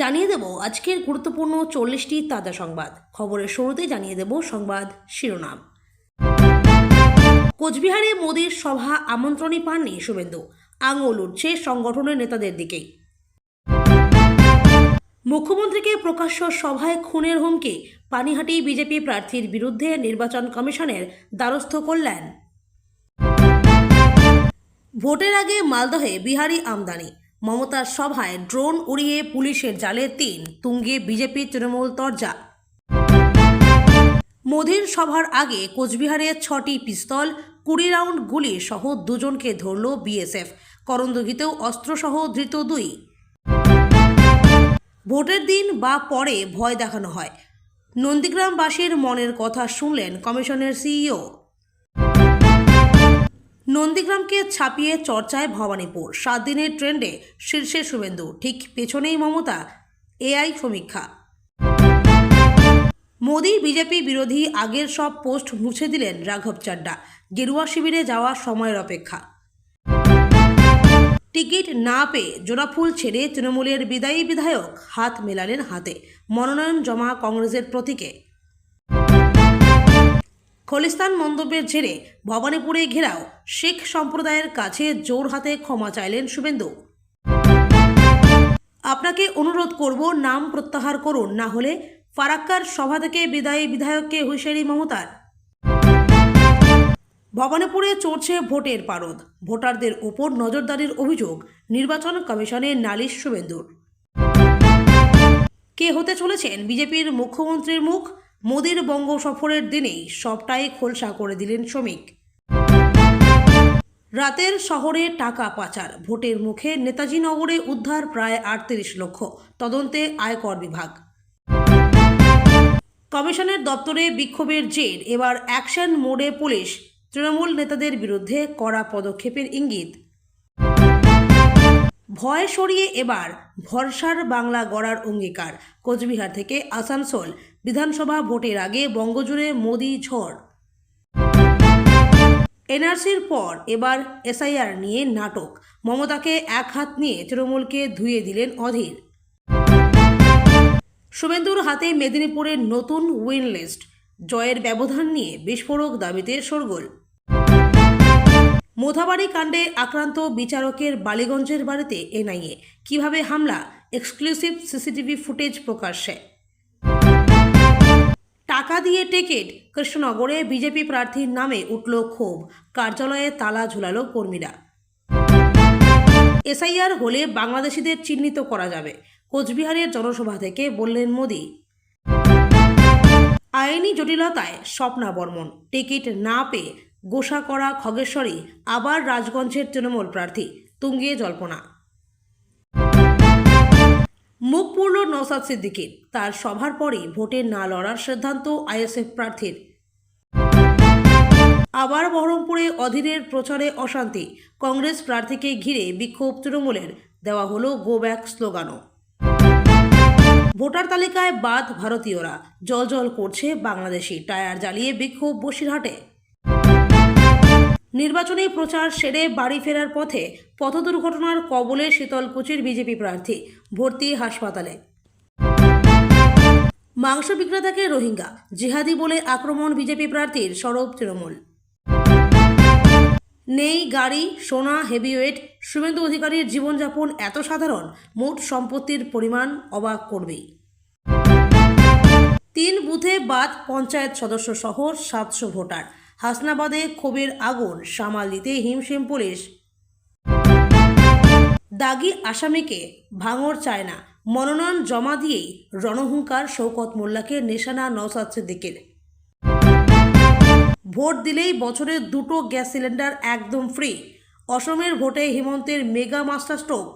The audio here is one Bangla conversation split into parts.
জানিয়ে দেব আজকের গুরুত্বপূর্ণ 40টি তাজা সংবাদ। খবরের শুরুতে জানিয়ে দেব সংবাদ শিরোনাম। কোচবিহারে মোদির সভা আমন্ত্রণই পাননি শুভেন্দু, আঙুল উঠছে সংগঠনের নেতাদের দিকেই। মুখ্যমন্ত্রীকে প্রকাশ্য সভায় খুনের হুমকি, পানিহাটি বিজেপি প্রার্থীর বিরুদ্ধে নির্বাচন কমিশনের দ্বারস্থ করলেন। ভোটের আগে মালদহে বিহারি আমদানি, মমতার সভায় ড্রোন উড়িয়ে পুলিশের জালে 3, তুঙ্গে বিজেপি তৃণমূল তরজা। মোদির সভার আগে কোচবিহারে 6টি পিস্তল, 20 রাউন্ড গুলি সহ 2 জনকে ধরল বিএসএফ। করন্দগিতেও অস্ত্রসহ ধৃত 2। ভোটের দিন বা পরে ভয় দেখানো হয়, নন্দীগ্রামবাসীর মনের কথা শুনলেন কমিশনের সিইও। নন্দীগ্রামকে ছাপিয়ে চর্চায় ভবানীপুর, 7 দিনের ট্রেন্ডে শীর্ষে শুভেন্দু, ঠিক পেছনেই মমতা। এআই সমীক্ষা। মোদি বিজেপি বিরোধী আগের সব পোস্ট মুছে দিলেন রাঘব চাড্ডা, গেরুয়া শিবিরে যাওয়া সময়ের অপেক্ষা। টিকিট না পেয়ে জোড়াফুল ছেড়ে তৃণমূলের বিদায়ী বিধায়ক হাত মেলালেন হাতে, মনোনয়ন জমা কংগ্রেসের প্রতীকে। খলিস্তান মন্তব্যের জেরে ভবানীপুরে ঘেরাও, শিখ সম্প্রদায়ের কাছে জোর হাতে ক্ষমা চাইলেন শুভেন্দু। আপনাকে অনুরোধ করব, নাম প্রত্যাহার করুন, না হলে ফারাক্কার সভা থেকে বিদায়ী বিধায়ককে হুঁশিয়ারি মমতার। ভবানীপুরে চড়ছে ভোটের পারদ, ভোটারদের উপর নজরদারির অভিযোগ, নির্বাচন কমিশনে নালিশ শুভেন্দুর। কে হতে চলেছেন বিজেপির মুখ্যমন্ত্রীর মুখ? মোদির বঙ্গ সফরের দিনেই সবটাই খোলসা করে দিলেন শ্রমিক। রাতের শহরে টাকা পাচার, ভোটের মুখে নেতাজি নগরে উদ্ধার প্রায় 38 লক্ষ, তদন্তে আয়কর বিভাগ। কমিশনের দপ্তরে বিক্ষোভের জের, এবার অ্যাকশন মোডে পুলিশ, তৃণমূল নেতাদের বিরুদ্ধে কড়া পদক্ষেপের ইঙ্গিত। ভয় সরিয়ে এবার ভরসার বাংলা গড়ার অঙ্গীকার, কোচবিহার থেকে আসানসোল বিধানসভা ভোটের আগে বঙ্গজুড়ে মোদি ঝড়। এনআরসির পর এবার এসআইআর নিয়ে নাটক, মমতাকে এক হাত নিয়ে তৃণমূলকে ধুয়ে দিলেন অধীর। শুভেন্দুর হাতে মেদিনীপুরের নতুন উইন লিস্ট, জয়ের ব্যবধান নিয়ে বিস্ফোরক দাবিতে শোরগোল। মোথাবাড়ি কাণ্ডে আক্রান্ত বিচারকের বালিগঞ্জের বাড়িতে এনআইএ, কিভাবে হামলা, এক্সক্লুসিভ সিসিটিভি ফুটেজ প্রকাশ্যে। টাকা দিয়ে টিকিট, কৃষ্ণনগরে বিজেপি প্রার্থীর নামে উঠল ক্ষোভ, কার্যালয়ে তালা ঝুলালো কর্মীরা। এসআইআর হলে বাংলাদেশিদের চিহ্নিত করা যাবে, কোচবিহারের জনসভা থেকে বললেন মোদি। আইনি জটিলতায় স্বপ্না বর্মন, টিকিট না পেয়ে গোসা করা খগেশ্বরী আবার রাজগঞ্জের তৃণমূল প্রার্থী, তুঙ্গে জল্পনা। মুখ পুরল নওশাদ সিদ্দিকীর, তার সভার পরই ভোটে না লড়ার সিদ্ধান্ত আইএসএফ প্রার্থীর। আবার বহরমপুরে অধীরের প্রচারে অশান্তি, কংগ্রেস প্রার্থীকে ঘিরে বিক্ষোভ তৃণমূলের, দেওয়া হলো গো ব্যাক স্লোগানও। ভোটার তালিকায় বাদ ভারতীয়রা, জল করছে বাংলাদেশি, টায়ার জ্বালিয়ে বিক্ষোভ বসিরহাটে। নির্বাচনী প্রচার সেরে বাড়ি ফেরার পথে পথ দুর্ঘটনার কবলে শীতলকুচির বিজেপি প্রার্থী, ভর্তি হাসপাতালে। মাংস বিক্রেতাকে রোহিঙ্গা, জিহাদি বলে আক্রমণ বিজেপি প্রার্থীর, সরব তৃণমূল। নেই গাড়ি, সোনা, হেভিওয়েট, শুভেন্দু অধিকারীর জীবনযাপন এত সাধারণ, মোট সম্পত্তির পরিমাণ অবাক করবেই। 3 বুথে বাদ পঞ্চায়েত সদস্য সহ 700 ভোটার, হাসনাবাদে ক্ষোভের আগুন, সামাল দিতে হিমশিম পুলিশ। দাগি আসামিকে ভাঙড় চায় না, মনোনয়ন জমা দিয়েই রণহুঙ্কার শওকত মোল্লাকে নিশানা নওশাদ সিদ্দিকীর। ভোট দিলেই বছরে 2টো গ্যাস সিলিন্ডার একদম ফ্রি, অসমের ভোটে হিমন্তের মেগা মাস্টার স্ট্রোক।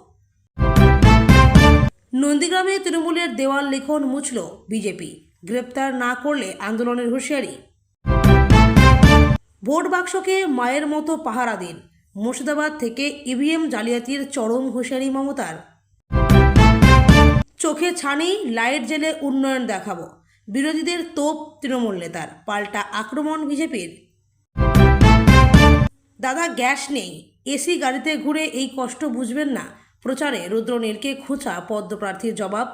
নন্দীগ্রামে তৃণমূলের দেওয়াল লিখন মুছল বিজেপি, গ্রেপ্তার না করলে আন্দোলনের হুঁশিয়ারি। ভোট বাক্সকে মায়ের মতো পাহারা দিন, মুর্শিদাবাদ থেকে ইভিএম জালিয়াতির চরম হুঁশিয়ারি মমতার। চোখে ছানি, লাইট জেলে উন্নয়ন দেখাবো, বিরোধীদের তোপ তৃণমূল নেতার, পাল্টা আক্রমণ বিজেপির। দাদা গ্যাস নেই, এসি গাড়িতে ঘুরে এই কষ্ট বুঝবেন না, প্রচারে রুদ্রনীলকে খোঁচা পদ্মপ্রার্থীর জবাব।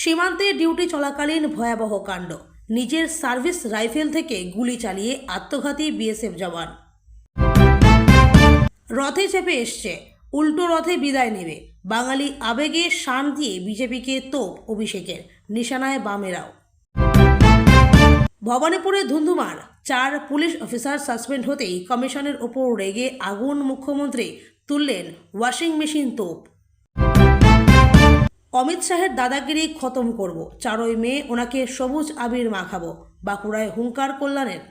সীমান্তে ডিউটি চলাকালীন ভয়াবহ কাণ্ড, নিজের সার্ভিস রাইফেল থেকে গুলি চালিয়ে আত্মঘাতী বিএসএফ জওয়ান। রথে চেপে এসছে, উল্টো রথে বিদায় নেবে, বাঙালি আবেগে শান দিয়ে বিজেপিকে তোপ অভিষেকের, নিশানায় বামেরাও। ভবানীপুরে ধুন্ধুমার, 4 পুলিশ অফিসার সাসপেন্ড হতেই কমিশনের ওপর রেগে আগুন, মুখ্যমন্ত্রী তুললেন ওয়াশিং মেশিন তোপ। অমিত শাহের দাদাগিরি খতম করব, 4ই মে ওনাকে সবুজ আবির মাখাবো, বাঁকুড়ায় হুঙ্কার কল্যাণের।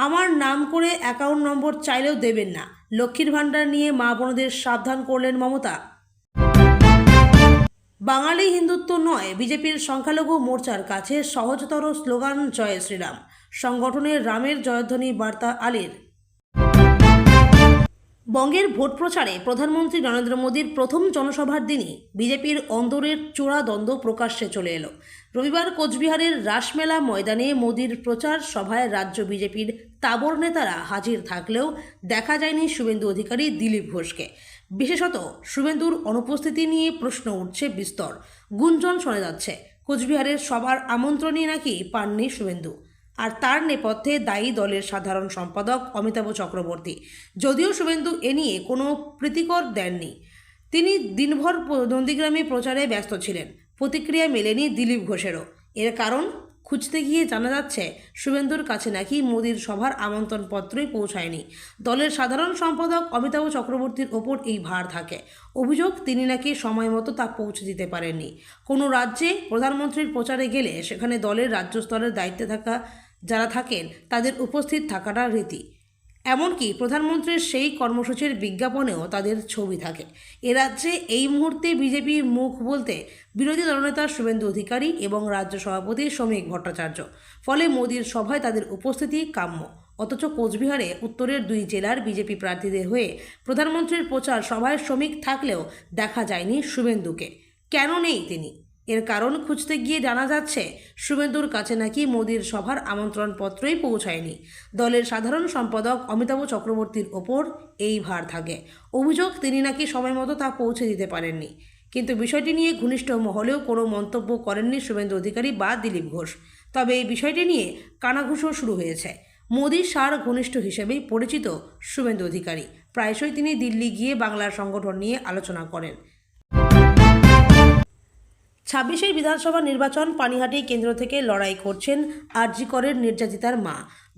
আমার নাম করে অ্যাকাউন্ট নম্বর চাইলেও দেবেন না, লক্ষ্মীর ভাণ্ডার নিয়ে মা বোনদের সাবধান করলেন মমতা। বাঙালি হিন্দুত্ব নয়, বিজেপির সংখ্যালঘু মোর্চার কাছে সহজতর স্লোগান জয় শ্রীরাম, সংগঠনের রামের জয়ধ্বনি বার্তা আলীর। বঙ্গের ভোট প্রচারে প্রধানমন্ত্রী নরেন্দ্র মোদীর প্রথম জনসভার দিনই বিজেপির অন্দরের চূড়া দ্বন্দ্ব প্রকাশ্যে চলে এলো। রবিবার কোচবিহারের রাসমেলা ময়দানে মোদীর প্রচার সভায় রাজ্য বিজেপির তাবর নেতারা হাজির থাকলেও দেখা যায়নি শুভেন্দু অধিকারী, দিলীপ ঘোষকে। বিশেষত শুভেন্দুর অনুপস্থিতি নিয়ে প্রশ্ন উঠছে বিস্তর, গুঞ্জন শোনা যাচ্ছে কোচবিহারের সভার আমন্ত্রণই নাকি পাননি শুভেন্দু। আর তার নেপথ্যে দায়ী দলের সাধারণ সম্পাদক অমিতাভ চক্রবর্তী। যদিও শুভেন্দু এ নিয়ে কোনো প্রীতিকর দেননি, তিনি দিনভর নন্দীগ্রামে প্রচারে ব্যস্ত ছিলেন। প্রতিক্রিয়া মেলেনি দিলীপ ঘোষেরও। এর কারণ খুঁজতে গিয়ে জানা যাচ্ছে শুভেন্দুর কাছে নাকি মোদীর সভার আমন্ত্রণপত্রই পৌঁছায়নি। দলের সাধারণ সম্পাদক অমিতাভ চক্রবর্তীর ওপর এই ভার থাকে। অভিযোগ, তিনি নাকি সময় মতো তা পৌঁছে দিতে পারেননি। কোনো রাজ্যে প্রধানমন্ত্রীর প্রচারে গেলে সেখানে দলের রাজ্য স্তরের দায়িত্বে থাকা যারা থাকেন তাদের উপস্থিত থাকাটা রীতি। এমনকি প্রধানমন্ত্রীর সেই কর্মসূচির বিজ্ঞাপনেও তাদের ছবি থাকে। এ রাজ্যে এই মুহূর্তে বিজেপির মুখ বলতে বিরোধী দলনেতা শুভেন্দু অধিকারী এবং রাজ্য সভাপতি শ্রমিক ভট্টাচার্য। ফলে মোদীর সভায় তাদের উপস্থিতি কাম্য। অথচ কোচবিহারে উত্তরের 2 জেলার বিজেপি প্রার্থীদের হয়ে প্রধানমন্ত্রীর প্রচার সভায় শ্রমিক থাকলেও দেখা যায়নি শুভেন্দুকে। কেন নেই তিনি? এর কারণ খুঁজতে গিয়ে জানা যাচ্ছে শুভেন্দুর কাছে নাকি মোদীর সভার আমন্ত্রণপত্রই পৌঁছায়নি। দলের সাধারণ সম্পাদক অমিতাভ চক্রবর্তীর ওপর এই ভার থাকে। অভিযোগ, তিনি নাকি সময় মতো তা পৌঁছে দিতে পারেননি। কিন্তু বিষয়টি নিয়ে ঘনিষ্ঠ মহলেও কোনো মন্তব্য করেননি শুভেন্দু অধিকারী বা দিলীপ ঘোষ। তবে এই বিষয়টি নিয়ে কানাঘুষো শুরু হয়েছে। মোদীর সার ঘনিষ্ঠ হিসেবেই পরিচিত শুভেন্দু অধিকারী। প্রায়শই তিনি দিল্লি গিয়ে বাংলার সংগঠন নিয়ে আলোচনা করেন। 26 বিধানসভা নির্বাচন, পানিহাটি কেন্দ্র থেকে লড়াই করছেন আরজি করের নির্যাতিতার মা।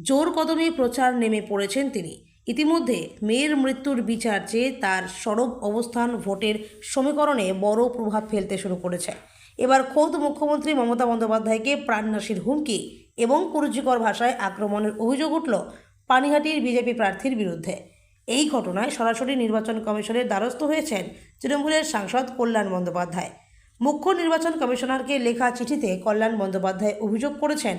জোর কদমে প্রচার নেমে পড়েছেন তিনি। ইতিমধ্যে মেয়ের মৃত্যুর বিচার চেয়ে তার সরব অবস্থান ভোটের সমীকরণে বড় প্রভাব ফেলতে শুরু করেছে। এবার খোদ মুখ্যমন্ত্রী মমতা বন্দ্যোপাধ্যায়কে প্রাণনাশীর হুমকি এবং কুরুচিকর ভাষায় আক্রমণের অভিযোগ উঠল পানিহাটির বিজেপি প্রার্থীর বিরুদ্ধে। এই ঘটনায় সরাসরি নির্বাচন কমিশনের দ্বারস্থ হয়েছেন তৃণমূলের সাংসদ কল্যাণ বন্দ্যোপাধ্যায়। মুখ্য নির্বাচন কমিশনারকে লেখা চিঠিতে কল্যাণ বন্দ্যোপাধ্যায় অভিযোগ করেছেন,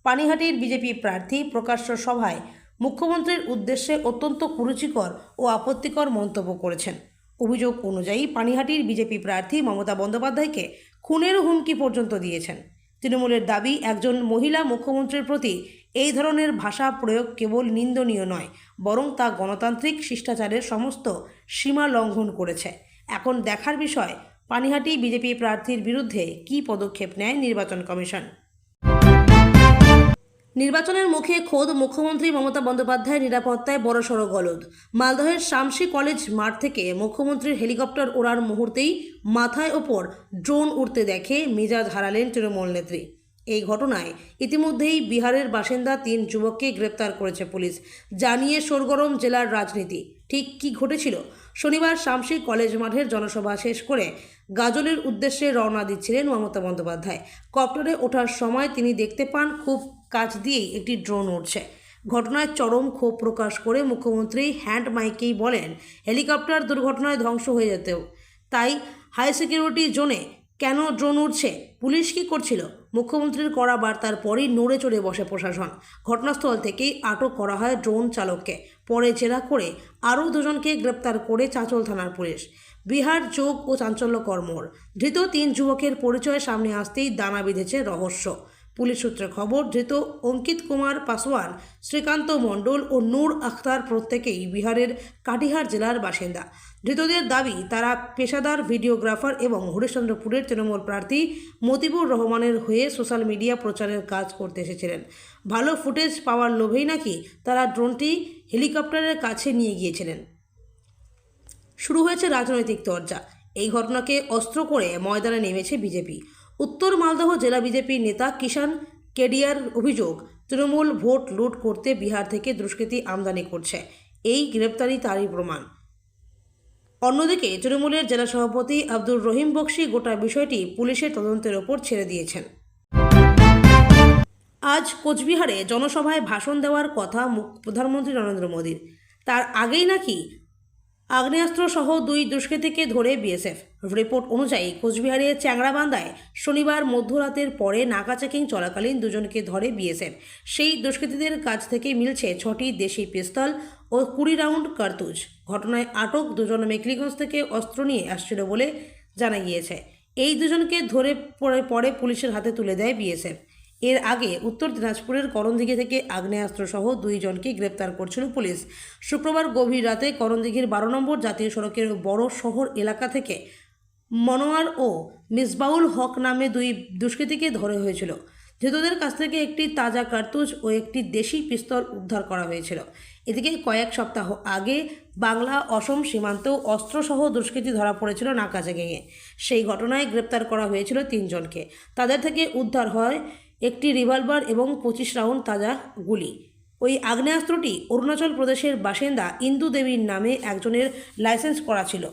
পানিহাটির বিজেপি প্রার্থী প্রকাশ্য সভায় মুখ্যমন্ত্রীর উদ্দেশ্যে অত্যন্ত কুরুচিকর ও আপত্তিকর মন্তব্য করেছেন। অভিযোগ অনুযায়ী পানিহাটির বিজেপি প্রার্থী মমতা বন্দ্যোপাধ্যায়কে খুনের হুমকি পর্যন্ত দিয়েছেন। তৃণমূলের দাবি, একজন মহিলা মুখ্যমন্ত্রীর প্রতি এই ধরনের ভাষা প্রয়োগ কেবল নিন্দনীয় নয়, বরং তা গণতান্ত্রিক শিষ্টাচারের সমস্ত সীমা লঙ্ঘন করেছে। এখন দেখার বিষয়, পানিহাটি বিজেপি প্রার্থীর বিরুদ্ধে কী পদক্ষেপ নেয় নির্বাচন কমিশন। নির্বাচনের মুখে খোদ মুখ্যমন্ত্রী মমতা বন্দ্যোপাধ্যায়ের নিরাপত্তায় বড়সড় গলদ। মালদহের শামসি কলেজ মাঠ থেকে মুখ্যমন্ত্রীর হেলিকপ্টার ওড়ার মুহূর্তেই মাথায় ওপর ড্রোন উড়তে দেখে মেজাজ হারালেন তৃণমূল নেত্রী। এই ঘটনায় ইতিমধ্যেই বিহারের বাসিন্দা 3 যুবককে গ্রেপ্তার করেছে পুলিশ। জানিয়ে সরগরম জেলার রাজনীতি। ঠিক কী ঘটেছিল? শনিবার শামসি কলেজ মাঠের জনসভা শেষ করে গাজলের উদ্দেশ্যে রওনা দিচ্ছিলেন মমতা বন্দ্যোপাধ্যায়। কপ্টারে ওঠার সময় তিনি দেখতে পান খুব কাছ দিয়েই একটি ড্রোন উড়ছে। ঘটনায় চরম ক্ষোভ প্রকাশ করে মুখ্যমন্ত্রী হ্যান্ড মাইকেই বলেন, হেলিকপ্টার দুর্ঘটনায় ধ্বংস হয়ে যেতেও, তাই হাই সিকিউরিটি জোনে কেন ড্রোন উড়ছে? পুলিশ কী করছিল? মুখ্যমন্ত্রীর কড়া বার্তার পরই নড়ে চড়ে বসে প্রশাসন। ঘটনাস্থল থেকেই আটক করা হয় ড্রোন চালককে। পরে জেরা করে আরও 2 জনকে গ্রেপ্তার করে চাঁচল থানার পুলিশ। বিহার যোগ ও চাঞ্চল্যকর মোড়। ধৃত 3 যুবকের পরিচয় সামনে আসতেই দানা বেঁধেছে রহস্য। পুলিশ সূত্রে খবর, ধৃত অঙ্কিত কুমার পাসওয়ান, শ্রীকান্ত মণ্ডল ও নূর আখতার প্রত্যেকেই বিহারের কাটিহার জেলার বাসিন্দা। ধৃতদের দাবি, তারা পেশাদার ভিডিওগ্রাফার এবং হরিশ্চন্দ্রপুরের তৃণমূল প্রার্থী মতিবুর রহমানের হয়ে সোশ্যাল মিডিয়া প্রচারের কাজ করতে এসেছিলেন। ভালো ফুটেজ পাওয়ার লোভেই নাকি তারা ড্রোনটি হেলিকপ্টারের কাছে নিয়ে গিয়েছিলেন। শুরু হয়েছে রাজনৈতিক চর্চা। এই ঘটনাকে অস্ত্র করে ময়দানে নেমেছে বিজেপি। উত্তর মালদহ জেলা বিজেপি নেতা কিষাণ কেডিয়ার অভিযোগ, তৃণমূল ভোট লুট করতে বিহার থেকে দুষ্কৃতী আমদানি করছে। এই গ্রেপ্তারি তারই প্রমাণ। অন্যদিকে তৃণমূলের জেলা সভাপতি আব্দুর রহিম বক্সি গোটা বিষয়টি পুলিশের তদন্তের ওপর ছেড়ে দিয়েছেন। আজ কোচবিহারে জনসভায় ভাষণ দেওয়ার কথা প্রধানমন্ত্রী নরেন্দ্র মোদীর। তার আগেই নাকি আগ্নেয়াস্ত্র সহ 2 দুষ্কৃতীকে ধরে বিএসএফ। রিপোর্ট অনুযায়ী কোচবিহারের চ্যাংড়াবান্ধায় শনিবার মধ্যরাতের পরে নাকা চেকিং চলাকালীন দুজনকে ধরে বিএসএফ। সেই দুষ্কৃতীদের কাছ থেকে মিলছে 6টি দেশি পিস্তল ও 20 রাউন্ড কার্তুজ। ঘটনায় আটক দুজন মেখলিগঞ্জ থেকে অস্ত্র নিয়ে আসছিল বলে জানা গিয়েছে। এই দুজনকে ধরে পরে পুলিশের হাতে তুলে দেয় বিএসএফ। এর আগে উত্তর দিনাজপুরের করণদিঘি থেকে আগ্নেয়াস্ত্রসহ 2 জনকে গ্রেপ্তার করছিল পুলিশ। শুক্রবার গভীর রাতে করণদিঘির 12 নম্বর জাতীয় সড়কের বড় শহর এলাকা থেকে মনোয়ার ও মিসবাউল হক নামে 2 দুষ্কৃতীকে ধরে হয়েছিল। ধৃতদের কাছ থেকে একটি তাজা কার্তুজ ও একটি দেশি পিস্তল উদ্ধার করা হয়েছিল। এদিকে কয়েক সপ্তাহ আগে বাংলা অসম সীমান্তেও অস্ত্রসহ দুষ্কৃতী ধরা পড়েছিল নাকা চেকিংয়ে। সেই ঘটনায় গ্রেপ্তার করা হয়েছিল 3 জনকে। তাদের থেকে উদ্ধার হয় একটি রিভলভার এবং 25 রাউন্ড তাজা গুলি। ওই আগ্নেয়াস্ত্রটি অরুণাচল প্রদেশের বাসিন্দা ইন্দু দেবীর নামে একজনের লাইসেন্স করা ছিল।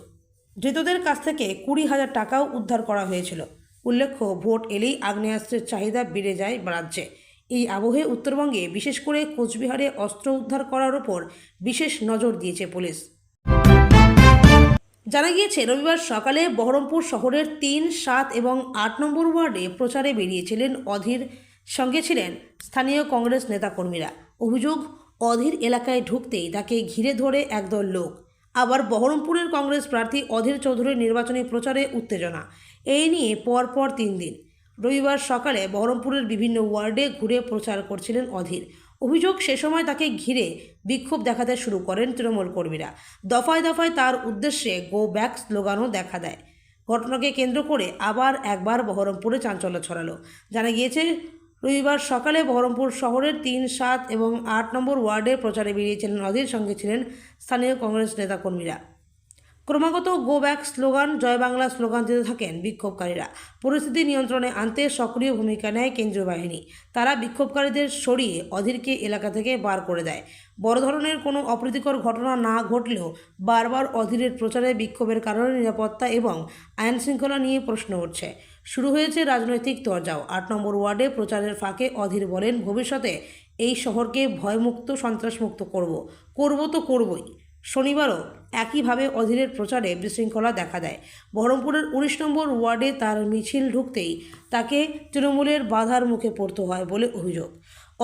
ধৃতদের কাছ থেকে 20,000 টাকাও উদ্ধার করা হয়েছিল। উল্লেখ্য, ভোট এলেই আগ্নেয়াস্ত্রের চাহিদা বেড়ে যায় রাজ্যে। এই আবহে উত্তরবঙ্গে, বিশেষ করে কোচবিহারে অস্ত্র উদ্ধার করার ওপর বিশেষ নজর দিয়েছে পুলিশ। জানা গিয়েছে, রবিবার সকালে বহরমপুর শহরের 3, 7 এবং 8 নম্বর ওয়ার্ডে প্রচারে বেরিয়েছিলেন অধীর। সঙ্গে ছিলেন স্থানীয় কংগ্রেস নেতাকর্মীরা। অভিযোগ, অধীর এলাকায় ঢুকতেই তাকে ঘিরে ধরে একদল লোক। আবার বহরমপুরের কংগ্রেস প্রার্থী অধীর চৌধুরীর নির্বাচনী প্রচারে উত্তেজনা। এই নিয়ে পরপর 3 দিন রবিবার সকালে বহরমপুরের বিভিন্ন ওয়ার্ডে ঘুরে প্রচার করছিলেন অধীর। অভিযোগ, সে সময় তাকে ঘিরে বিক্ষোভ দেখাতে শুরু করেন তৃণমূল কর্মীরা। দফায় দফায় তার উদ্দেশ্যে গো ব্যাক স্লোগানও দেখা দেয়। ঘটনাকে কেন্দ্র করে আবার একবার বহরমপুরে চাঞ্চল্য ছড়ালো। জানা গিয়েছে, রবিবার সকালে বহরমপুর শহরের 3, 7 এবং 8 নম্বর ওয়ার্ডে প্রচারে বেরিয়েছিলেন অধীর। সঙ্গে ছিলেন স্থানীয় কংগ্রেস নেতাকর্মীরা। ক্রমাগত গো ব্যাক স্লোগান, জয় বাংলা স্লোগান দিতে থাকেন বিক্ষোভকারীরা। পরিস্থিতি নিয়ন্ত্রণে আনতে সক্রিয় ভূমিকা নেয় কেন্দ্রীয় বাহিনী। তারা বিক্ষোভকারীদের সরিয়ে অধীরকে এলাকা থেকে বার করে দেয়। বড় ধরনের কোনো অপ্রীতিকর ঘটনা না ঘটলেও বারবার অধীরের প্রচারে বিক্ষোভের কারণে নিরাপত্তা এবং আইন শৃঙ্খলা নিয়ে প্রশ্ন উঠছে। শুরু হয়েছে রাজনৈতিক তরজাও। 8 নম্বর ওয়ার্ডে প্রচারের ফাঁকে অধীর বলেন, ভবিষ্যতে এই শহরকে ভয়মুক্ত, সন্ত্রাসমুক্ত করব তো করবই। শনিবারও একইভাবে অধীরের প্রচারে বিশৃঙ্খলা দেখা দেয়। বহরমপুরের 19 নম্বর ওয়ার্ডে তার মিছিল ঢুকতেই তাকে তৃণমূলের বাধার মুখে পড়তে হয় বলে অভিযোগ।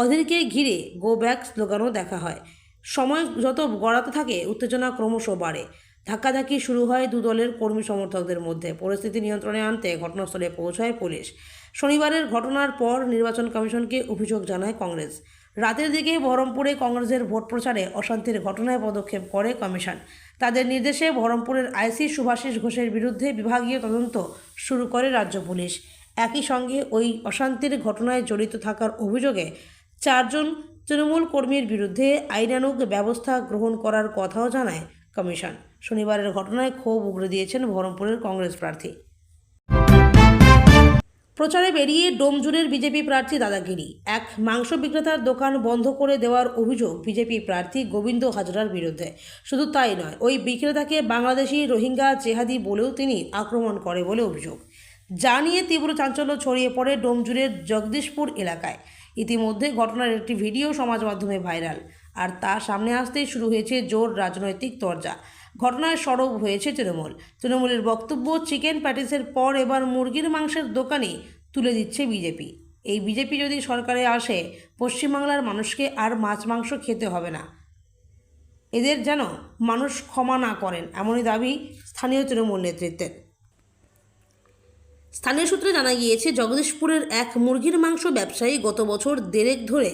অধীরকে ঘিরে গো ব্যাক স্লোগানও দেখা হয়। সময় যত গড়াতে থাকে, উত্তেজনা ক্রমশ বাড়ে। ধাক্কাধাক্কি শুরু হয় 2 দলের কর্মী সমর্থকদের মধ্যে। পরিস্থিতি নিয়ন্ত্রণে আনতে ঘটনাস্থলে পৌঁছায় পুলিশ। শনিবারের ঘটনার পর নির্বাচন কমিশনকে অভিযোগ জানায় কংগ্রেস। রাতের দিকে বহরমপুরে কংগ্রেসের ভোট প্রচারে অশান্তির ঘটনায় পদক্ষেপ করে কমিশন। তাদের নির্দেশে বহরমপুরের আইসি শুভাশিস ঘোষের বিরুদ্ধে বিভাগীয় তদন্ত শুরু করে রাজ্য পুলিশ। একই সঙ্গে ওই অশান্তির ঘটনায় জড়িত থাকার অভিযোগে 4 জন তৃণমূল কর্মীর বিরুদ্ধে আইনানুগ ব্যবস্থা গ্রহণ করার কথাও জানায় কমিশন। শনিবারের ঘটনায় ক্ষোভ উগরে দিয়েছেন বহরমপুরের কংগ্রেস প্রার্থী। প্রচারে বেরিয়ে ডোমজুড়ের বিজেপি প্রার্থী দাদাগিরি। এক মাংস বিক্রেতার দোকান বন্ধ করে দেওয়ার অভিযোগ বিজেপি প্রার্থী গোবিন্দ হাজরার বিরুদ্ধে। শুধু তাই নয়, ওই বিক্রেতাকে বাংলাদেশি রোহিঙ্গা জেহাদি বলেও তিনি আক্রমণ করে বলে অভিযোগ। যা নিয়ে তীব্র চাঞ্চল্য ছড়িয়ে পড়ে ডোমজুড়ের জগদীশপুর এলাকায়। ইতিমধ্যে ঘটনার একটি ভিডিও সমাজ মাধ্যমে ভাইরাল। আর তা সামনে আসতেই শুরু হয়েছে জোর রাজনৈতিক তরজা। ঘটনায় সরব হয়েছে তৃণমূলের বক্তব্য, চিকেন প্যাটিসের পর এবার মুরগির মাংসের দোকানে তুলে দিচ্ছে বিজেপি। এই বিজেপি যদি সরকারে আসে, পশ্চিমবাংলার মানুষকে আর মাছ মাংস খেতে হবে না। এদের যেন মানুষ ক্ষমা না করেন, এমনই দাবি স্থানীয় তৃণমূল নেতৃত্বের। স্থানীয় সূত্রে জানা গিয়েছে, জগদীশপুরের এক মুরগির মাংস ব্যবসায়ী গত বছর দেড়েক ধরে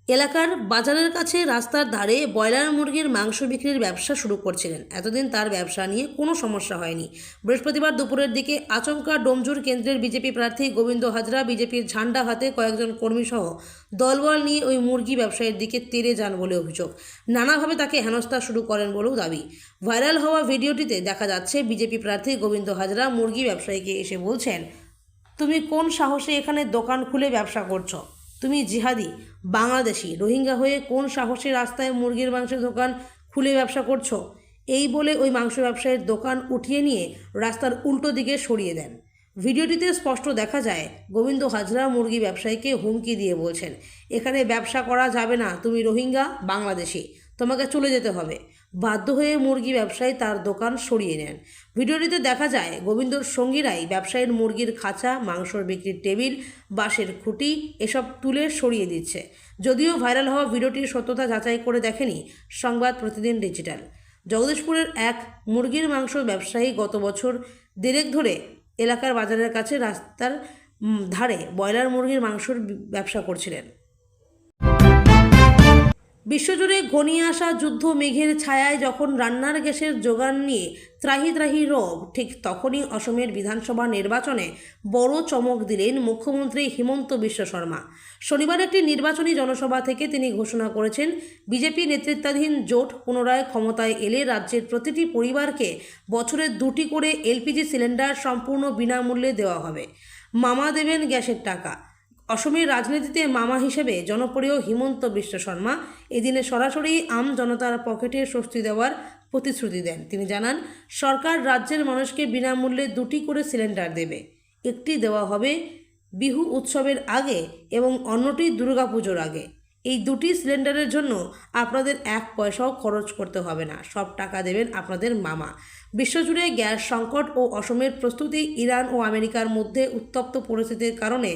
এলাকার বাজারের কাছে রাস্তার ধারে ব্রয়লার মুরগির মাংস বিক্রির ব্যবসা শুরু করছিলেন। এতদিন তার ব্যবসা নিয়ে কোনো সমস্যা হয়নি। বৃহস্পতিবার দুপুরের দিকে আচমকা ডোমজুর কেন্দ্রের বিজেপি প্রার্থী গোবিন্দ হাজরা বিজেপির ঝান্ডা হাতে কয়েকজন কর্মীসহ দলবল নিয়ে ওই মুরগি ব্যবসায়ীর দিকে তেড়ে যান বলে অভিযোগ। নানাভাবে তাকে হেনস্থা শুরু করেন বলেও দাবি। ভাইরাল হওয়া ভিডিওটিতে দেখা যাচ্ছে বিজেপি প্রার্থী গোবিন্দ হাজরা মুরগি ব্যবসায়ীকে এসে বলছেন, তুমি কোন সাহসে এখানে দোকান খুলে ব্যবসা করছো? তুমি জিহাদি, বাংলাদেশি, রোহিঙ্গা হয়ে কোন সাহসে রাস্তায় মুরগির মাংসের দোকান খুলে ব্যবসা করছো? এই বলে ওই মাংস ব্যবসায়ীর দোকান উঠিয়ে নিয়ে রাস্তার উল্টো দিকে সরিয়ে দেন। ভিডিওটিতে স্পষ্ট দেখা যায় গোবিন্দ হাজরা মুরগি ব্যবসায়ীকে হুমকি দিয়ে বলছেন, এখানে ব্যবসা করা যাবে না, তুমি রোহিঙ্গা, বাংলাদেশি, তোমাকে চলে যেতে হবে। বাধ্য হয়ে মুরগি ব্যবসায়ী তার দোকান সরিয়ে নেন। ভিডিওটিতে দেখা যায় গোবিন্দর সঙ্গীরাই ব্যবসায়ীর মুরগির খাঁচা, মাংসর বিক্রির টেবিল, বাঁশের খুঁটি এসব তুলে সরিয়ে দিচ্ছে। যদিও ভাইরাল হওয়া ভিডিওটির সত্যতা যাচাই করে দেখেনি সংবাদ প্রতিদিন ডিজিটাল। জগদীশপুরের এক মুরগির মাংস ব্যবসায়ী গত বছর দেড়েক ধরে এলাকার বাজারের কাছে রাস্তার ধারে ব্রয়লার মুরগির মাংসর ব্যবসা করছিলেন। বিশ্বজুড়ে ঘনিয়ে আসা যুদ্ধ মেঘের ছায়ায় যখন রান্নার গ্যাসের যোগান নিয়ে ত্রাহি ত্রাহি রব, ঠিক তখনই অসমের বিধানসভা নির্বাচনে বড় চমক দিলেন মুখ্যমন্ত্রী হিমন্ত বিশ্ব শর্মা। শনিবার একটি নির্বাচনী জনসভা থেকে তিনি ঘোষণা করেছেন, বিজেপি নেতৃত্বাধীন জোট পুনরায় ক্ষমতায় এলে রাজ্যের প্রতিটি পরিবারকে বছরে 2টি করে এলপিজি সিলিন্ডার সম্পূর্ণ বিনামূল্যে দেওয়া হবে। মামা দেবেন গ্যাসের টাকা। অসমের রাজনীতিতে মামা হিসেবে জনপ্রিয় হিমন্ত বিশ্ব শর্মা এদিনে সরাসরি আম জনতার পকেটে স্বস্তি দেওয়ার প্রতিশ্রুতি দেন। তিনি জানান, সরকার রাজ্যের মানুষকে বিনামূল্যে 2টি করে সিলিন্ডার দেবে। একটি দেওয়া হবে বিহু উৎসবের আগে এবং অন্যটি দুর্গাপুজোর আগে। এই 2টি সিলিন্ডারের জন্য আপনাদের 1 পয়সাও খরচ করতে হবে না, সব টাকা দেবেন আপনাদের মামা। বিশ্বজুড়ে গ্যাস সংকট ও অসমের প্রস্তুতি, ইরান ও আমেরিকার মধ্যে উত্তপ্ত পরিস্থিতির কারণে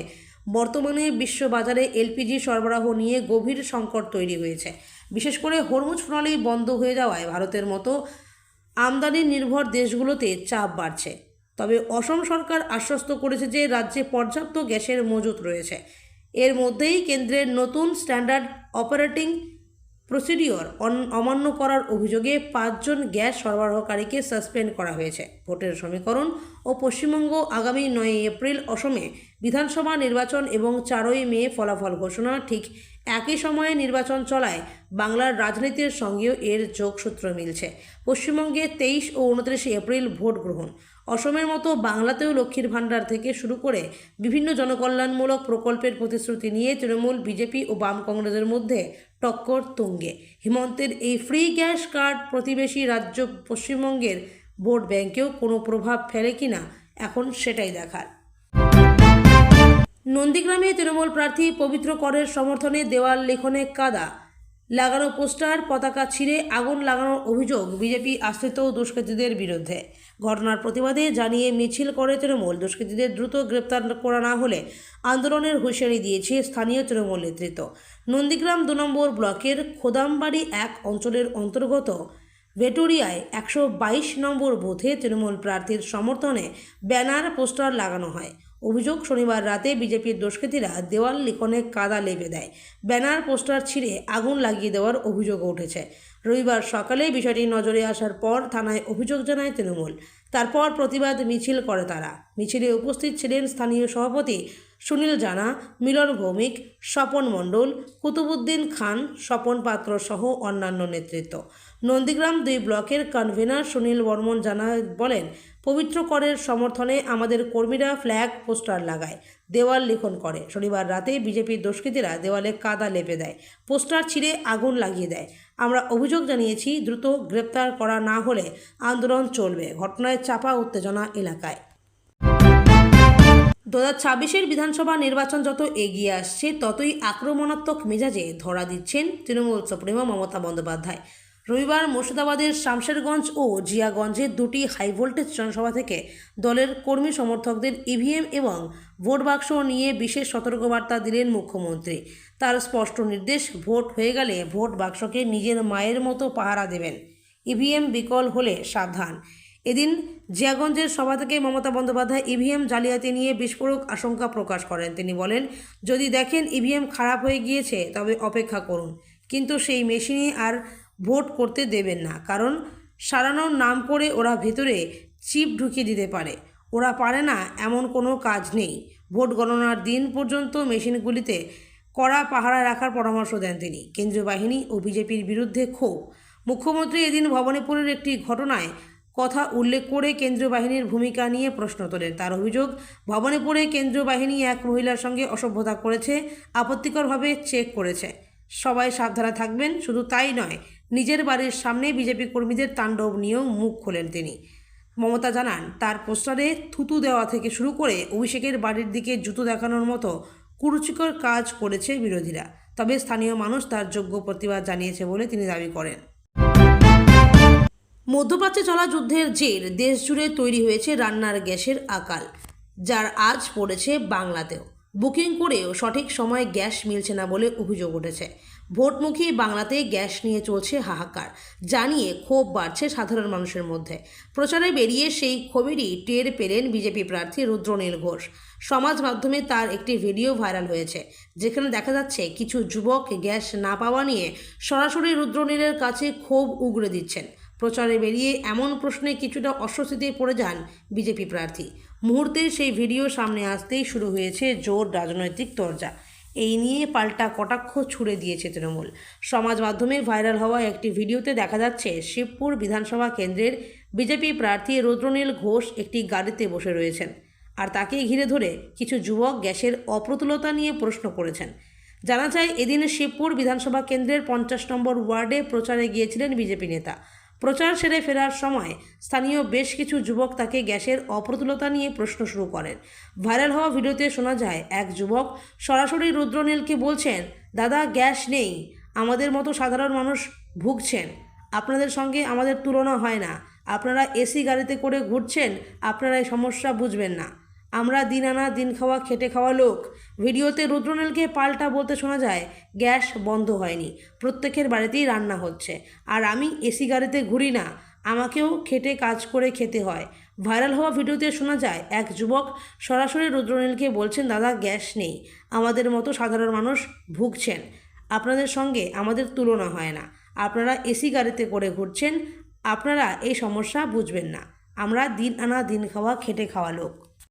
বর্তমানে বিশ্ববাজারে এলপিজি সরবরাহ নিয়ে গভীর সংকট তৈরি হয়েছে। বিশেষ করে হরমুজ প্রণালী বন্ধ হয়ে যাওয়ায় ভারতের মতো আমদানি নির্ভর দেশগুলোতে চাপ বাড়ছে। তবে অসম সরকার আশ্বস্ত করেছে যে রাজ্যে পর্যাপ্ত গ্যাসের মজুত রয়েছে। এর মধ্যেই কেন্দ্রের নতুন স্ট্যান্ডার্ড অপারেটিং প্রসিডিওর অমান্য করার অভিযোগে 5 জন গ্যাস সরবরাহকারীকে সাসপেন্ড করা হয়েছে। ভোটের সমীকরণ ও পশ্চিমবঙ্গ আগামী 9 এপ্রিল অসমে বিধানসভা নির্বাচন এবং 4ই মে ফলাফল ঘোষণা, ঠিক একই সময়ে নির্বাচন চলায় বাংলার রাজনীতির সঙ্গেও এর যোগসূত্র মিলছে। পশ্চিমবঙ্গে 23 ও 29 এপ্রিল ভোট গ্রহণ। অসমের মতো বাংলাতেও লক্ষ্মীর ভাণ্ডার থেকে শুরু করে বিভিন্ন জনকল্যাণমূলক প্রকল্পের প্রতিশ্রুতি নিয়ে তৃণমূল, বিজেপি ও বাম কংগ্রেসের মধ্যে টক্কর তুঙ্গে। হিমন্তের এই ফ্রি গ্যাস কার্ড প্রতিবেশী রাজ্য পশ্চিমবঙ্গের ভোট ব্যাংকেও কোনো প্রভাব ফেলে কিনা এখন সেটাই দেখার। নন্দীগ্রামে তৃণমূল প্রার্থী পবিত্র করের সমর্থনে দেওয়াল লিখনে কাদা লাগানো পোস্টার, পতাকা ছিঁড়ে আগুন লাগানোর অভিযোগ বিজেপি আশ্রিত দুষ্কৃতীদের বিরুদ্ধে। ঘটনার প্রতিবাদে জানিয়ে মিছিল করে তৃণমূল। দুষ্কৃতীদের দ্রুত গ্রেপ্তার করা না হলে আন্দোলনের হুঁশিয়ারি দিয়েছে স্থানীয় তৃণমূল নেতৃত্ব। নন্দীগ্রাম 2 নম্বর ব্লকের খোদামবাড়ি 1 অঞ্চলের অন্তর্গত ভেটুরিয়ায় 122 নম্বর বুথে তৃণমূল প্রার্থীর সমর্থনে ব্যানার, পোস্টার লাগানো হয়। অভিযোগ, শনিবার রাতে বিজেপির দুষ্কৃতীরা দেওয়াল লিখনে কাদা লেপে দেয়, ব্যানার, পোস্টার ছিঁড়ে আগুন লাগিয়ে দেওয়ার অভিযোগ উঠেছে। রবিবার সকালে বিষয়টি নজরে আসার পর থানায় অভিযোগ জানায় তৃণমূল। তারপর প্রতিবাদ মিছিল করে তারা। মিছিলে উপস্থিত ছিলেন স্থানীয় সভাপতি সুনীল জানা, মিলন ভৌমিক, স্বপন মণ্ডল, কুতুবুদ্দিন খান, স্বপন পাত্র সহ অন্যান্য নেতৃত্ব। নন্দীগ্রাম 2 ব্লকের কনভেনার সুনীল বর্মন জানা বলেন, পবিত্র করের সমর্থনে আমাদের কর্মীরা ফ্ল্যাগ, পোস্টার লাগায়, দেওয়াল লিখন করে। শনিবার রাতে বিজেপির দুষ্কৃতীরা দেওয়ালে কাদা লেপে দেয়, পোস্টার ছিঁড়ে আগুন লাগিয়ে দেয়। আমরা অভিযোগ জানিয়েছি, দ্রুত গ্রেপ্তার করা না হলে আন্দোলন চলবে। ঘটনায় চাপা উত্তেজনা এলাকায়। 2026-এর বিধানসভা নির্বাচন যত এগিয়ে আসছে ততই আক্রমণাত্মক মেজাজে ধরা দিচ্ছেন তৃণমূল সুপ্রিমো মমতা বন্দ্যোপাধ্যায়। রবিবার মুর্শিদাবাদের শামশেরগঞ্জ ও জিয়াগঞ্জে 2টি হাই ভোল্টেজ জনসভা থেকে দলের কর্মী সমর্থকদের ইভিএম এবং ভোট বাক্স নিয়ে বিশেষ সতর্কবার্তা দিলেন মুখ্যমন্ত্রী। তার স্পষ্ট নির্দেশ, ভোট হয়ে গেলে ভোট বাক্সকে নিজের মায়ের মতো পাহারা দেবেন, ইভিএম বিকল হলে সাবধান। এদিন জিয়াগঞ্জের সভা থেকে মমতা বন্দ্যোপাধ্যায় ইভিএম জালিয়াতি নিয়ে বিস্ফোরক আশঙ্কা প্রকাশ করেন। তিনি বলেন, যদি দেখেন ইভিএম খারাপ হয়ে গিয়েছে তবে অপেক্ষা করুন, কিন্তু সেই মেশিনে আর ভোট করতে দেবেন না, কারণ সারানোর নাম করে ওরা ভেতরে চিপ ঢুকিয়ে দিতে পারে। ওরা পারে না এমন কোনো কাজ নেই। ভোট গণনার দিন পর্যন্ত মেশিনগুলিতে কড়া পাহারা রাখার পরামর্শ দেন তিনি। কেন্দ্রীয় বাহিনী ও বিজেপির বিরুদ্ধে ক্ষোভ। মুখ্যমন্ত্রী এদিন ভবানীপুরের একটি ঘটনায় কথা উল্লেখ করে কেন্দ্রীয় বাহিনীর ভূমিকা নিয়ে প্রশ্ন তোলেন। তার অভিযোগ, ভবানীপুরে কেন্দ্রীয় বাহিনী এক মহিলার সঙ্গে অসভ্যতা করেছে, আপত্তিকরভাবে চেক করেছে। সবাই সাবধানে থাকবেন। শুধু তাই নয়, নিজের বাড়ির সামনে বিজেপি কর্মীদের তাণ্ডব নিয়েও মুখ খোলেন তিনি। মমতা জানান, তার পোস্টারে থুতু দেওয়া থেকে শুরু করে অভিষেকের বাড়ির দিকে জুতো দেখানোর মতো কুরুচিকর কাজ করেছে বিরোধীরা। তবে স্থানীয় মানুষ তার যোগ্য প্রতিবাদ জানিয়েছে বলে তিনি দাবি করেন। মধ্যপ্রাচ্যে চলা যুদ্ধের জের দেশ জুড়ে তৈরি হয়েছে রান্নার গ্যাসের আকাল, যার আজ পড়েছে বাংলাতেও। বুকিং করেও সঠিক সময়ে গ্যাস মিলছে না বলে অভিযোগ উঠেছে। ভোটমুখী বাংলাতে গ্যাস নিয়ে চলছে হাহাকার, জানিয়ে ক্ষোভ বাড়ছে সাধারণ মানুষের মধ্যে। প্রচারে বেরিয়ে সেই ক্ষোভেরই টের পেলেন বিজেপি প্রার্থী রুদ্রনীল ঘোষ। সমাজ মাধ্যমে তার একটি ভিডিও ভাইরাল হয়েছে, যেখানে দেখা যাচ্ছে কিছু যুবক গ্যাস না পাওয়া নিয়ে সরাসরি রুদ্রনীলের কাছে ক্ষোভ উগরে দিচ্ছেন। প্রচারে বেরিয়ে এমন প্রশ্নে কিছুটা অস্বস্তিতে পড়ে যান বিজেপি প্রার্থী। মুহূর্তে সেই ভিডিও সামনে আসতেই শুরু হয়েছে জোর রাজনৈতিক তরজা। এই নিয়ে পাল্টা কটাক্ষ ছুড়ে দিয়েছে তৃণমূল। সমাজ মাধ্যমে ভাইরাল হওয়া একটি ভিডিওতে দেখা যাচ্ছে শিবপুর বিধানসভা কেন্দ্রের বিজেপি প্রার্থী রুদ্রনীল ঘোষ একটি গাড়িতে বসে রয়েছেন, আর তাকে ঘিরে ধরে কিছু যুবক গ্যাসের অপ্রতুলতা নিয়ে প্রশ্ন করেছেন। জানা যায়, এদিন শিবপুর বিধানসভা কেন্দ্রের 50 নম্বর ওয়ার্ডে প্রচারে গিয়েছিলেন বিজেপি নেতা। প্রচার সেরে ফেরার সময় স্থানীয় বেশ কিছু যুবক তাকে গ্যাসের অপ্রতুলতা নিয়ে প্রশ্ন শুরু করেন। ভাইরাল হওয়া ভিডিওতে শোনা যায়, এক যুবক সরাসরি রুদ্রনীলকে বলছেন, দাদা গ্যাস নেই, আমাদের মতো সাধারণ মানুষ ভুগছেন, আপনাদের সঙ্গে আমাদের তুলনা হয় না, আপনারা এসি গাড়িতে করে ঘুরছেন, আপনারা এই সমস্যা বুঝবেন না, আমরা দিন আনা দিন খাওয়া খেটে খাওয়া লোক। ভিডিওতে রুদ্রনীলকে পাল্টা বলতে শোনা যায়, গ্যাস বন্ধ হয়নি, প্রত্যেকের বাড়িতেই রান্না হচ্ছে, আর আমি এসি গাড়িতে ঘুরি না, আমাকেও খেটে কাজ করে খেতে হয়। ভাইরাল হওয়া ভিডিওতে শোনা যায়, এক যুবক সরাসরি রুদ্রনীলকে বলছেন, দাদা গ্যাস নেই, আমাদের মতো সাধারণ মানুষ ভুগছেন, আপনাদের সঙ্গে আমাদের তুলনা হয় না, আপনারা এসি গাড়িতে করে ঘুরছেন, আপনারা এই সমস্যা বুঝবেন না, আমরা দিন আনা দিন খাওয়া খেটে খাওয়া লোক।